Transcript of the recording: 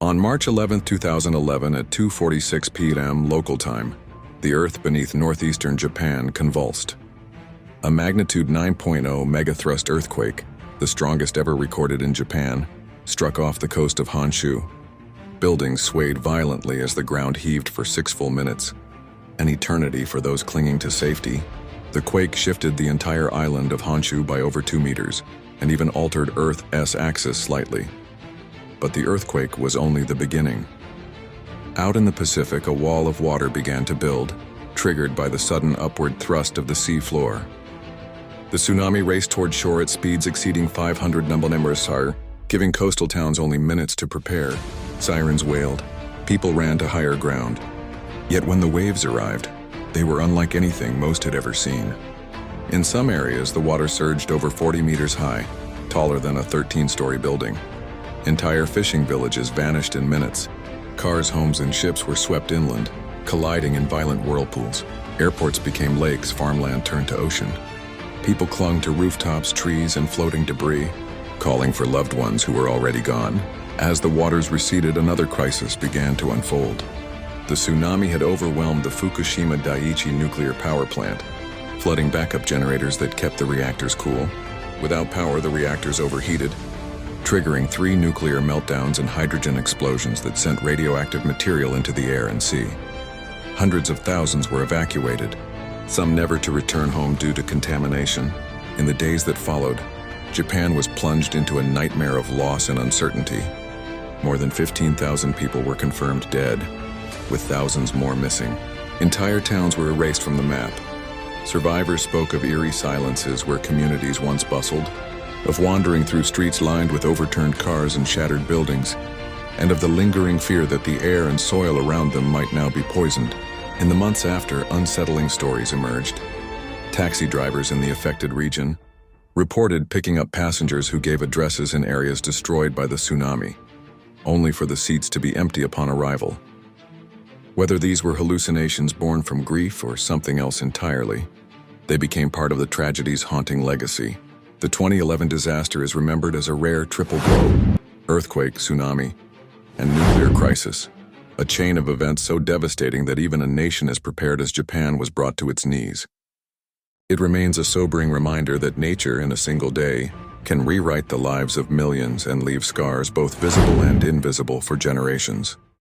On March 11, 2011 at 2:46 p.m. local time, the Earth beneath northeastern Japan convulsed. A magnitude 9.0 megathrust earthquake, the strongest ever recorded in Japan, struck off the coast of Honshu. Buildings swayed violently as the ground heaved for 6 full minutes, an eternity for those clinging to safety. The quake shifted the entire island of Honshu by over 2 meters, and even altered Earth's axis slightly. But the earthquake was only the beginning. Out in the Pacific, a wall of water began to build, triggered by the sudden upward thrust of the sea floor. The tsunami raced toward shore at speeds exceeding 500 km/h, giving coastal towns only minutes to prepare. Sirens wailed. People ran to higher ground. Yet when the waves arrived, they were unlike anything most had ever seen. In some areas, the water surged over 40 meters high, taller than a 13-story building. Entire fishing villages vanished in minutes. Cars, homes, and ships were swept inland, colliding in violent whirlpools. Airports became lakes, farmland turned to ocean. People clung to rooftops, trees, and floating debris, calling for loved ones who were already gone. As the waters receded, another crisis began to unfold. The tsunami had overwhelmed the Fukushima Daiichi nuclear power plant, flooding backup generators that kept the reactors cool. Without power, the reactors overheated, triggering 3 nuclear meltdowns and hydrogen explosions that sent radioactive material into the air and sea. Hundreds of thousands were evacuated, some never to return home due to contamination. In the days that followed, Japan was plunged into a nightmare of loss and uncertainty. More than 15,000 people were confirmed dead, with thousands more missing. Entire towns were erased from the map. Survivors spoke of eerie silences where communities once bustled, of wandering through streets lined with overturned cars and shattered buildings, and of the lingering fear that the air and soil around them might now be poisoned. In the months after, unsettling stories emerged. Taxi drivers in the affected region reported picking up passengers who gave addresses in areas destroyed by the tsunami, only for the seats to be empty upon arrival. Whether these were hallucinations born from grief or something else entirely, they became part of the tragedy's haunting legacy. The 2011 disaster is remembered as a rare triple blow: earthquake, tsunami, and nuclear crisis, a chain of events so devastating that even a nation as prepared as Japan was brought to its knees. It remains a sobering reminder that nature, in a single day, can rewrite the lives of millions and leave scars both visible and invisible for generations.